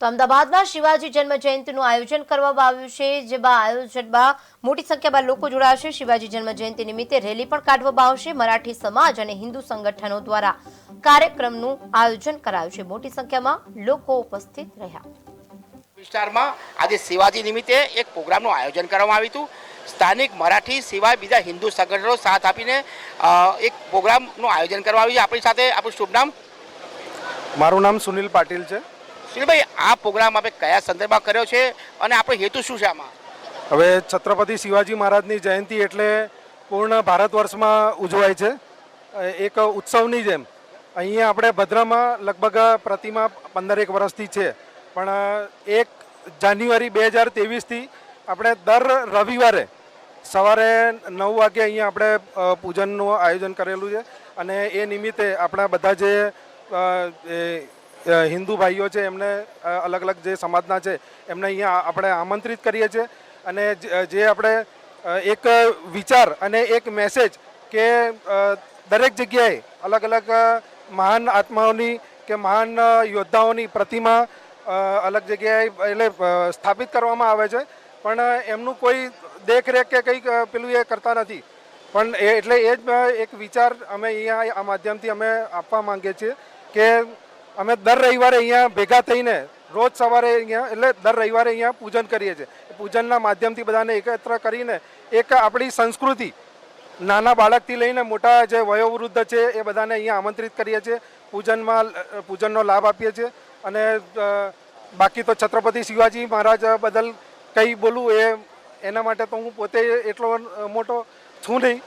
તો અમદાવાદમાં શિવાજી જન્મ જયંતિનું આયોજન કરવામાં આવ્યું છે, જેમાં આયોજનમાં મોટી સંખ્યામાં લોકો જોડાશે। શિવાજી જન્મ જયંતિ નિમિત્તે રેલી પણ કાઢવામાં આવશે। મરાઠી સમાજ અને હિન્દુ સંગઠનો દ્વારા કાર્યક્રમનું આયોજન કરાયું છે। મોટી સંખ્યામાં લોકો ઉપસ્થિત રહ્યા। વિસ્તારમાં આજે શિવાજી નિમિત્તે એક પ્રોગ્રામનું આયોજન કરવામાં આવ્યું હતું। સ્થાનિક મરાઠી સિવાય બીજા હિન્દુ સંગઠનો સાથ આપીને એક પ્રોગ્રામનું આયોજન કરવામાં આવ્યું છે। આપણી સાથે આપણું શુભ નામ? મારું નામ સુનિલ પાટીલ છે। સુનિલભાઈ, આ પ્રોગ્રામ આપણે કયા સંદર્ભમાં કર્યો છે અને આપણો હેતુ શું છે આમાં? હવે છત્રપતિ શિવાજી મહારાજની જયંતિ એટલે પૂર્ણ ભારત વર્ષમાં ઉજવાય છે, એક ઉત્સવની જેમ। અહીંયા આપણે ભદ્રમાં લગભગ પ્રતિમા 15 વર્ષથી છે, પણ 1 જાન્યુઆરી 2023થી આપણે દર રવિવારે સવારે 9 વાગે અહીંયા આપણે પૂજનનું આયોજન કરેલું છે। અને એ નિમિત્તે આપણા બધા જે હિન્દુ ભાઈઓ છે, એમને અલગ અલગ જે સમાજના છે એમને અહીંયા આપણે આમંત્રિત કરીએ છીએ। અને જે આપણે એક વિચાર અને એક મેસેજ કે દરેક જગ્યાએ અલગ અલગ મહાન આત્માઓની કે મહાન યોદ્ધાઓની પ્રતિમા અલગ જગ્યાએ એટલે સ્થાપિત કરવામાં આવે છે, પણ એમનું કોઈ દેખરેખ કે કંઈક પેલું એ કરતા નથી। પણ એટલે એ જ એક વિચાર અમે અહીંયા આ માધ્યમથી અમે આપવા માંગીએ છીએ કે અમે દર રવિવારે અહીંયા ભેગા થઈને રોજ સવારે અહીંયા એટલે દર રવિવારે અહીંયા પૂજન કરીએ છીએ। પૂજનના માધ્યમથી બધાને એકત્ર કરીને એક આપણી સંસ્કૃતિ, નાના બાળકથી લઈને મોટા જે વયોવૃદ્ધ છે એ બધાને અહીંયા આમંત્રિત કરીએ છીએ, પૂજનનો લાભ આપીએ છીએ। અને બાકી તો છત્રપતિ શિવાજી મહારાજ બદલ કંઈ બોલવું એના માટે તો હું પોતે એટલો મોટો છું નહીં।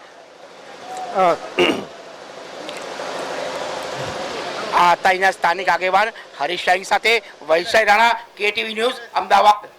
આ હતા અહીંના સ્થાનિક આગેવાન હરીશ શાહી સાથે વૈશાલી રાણા, KTV ન્યૂઝ, અમદાવાદ।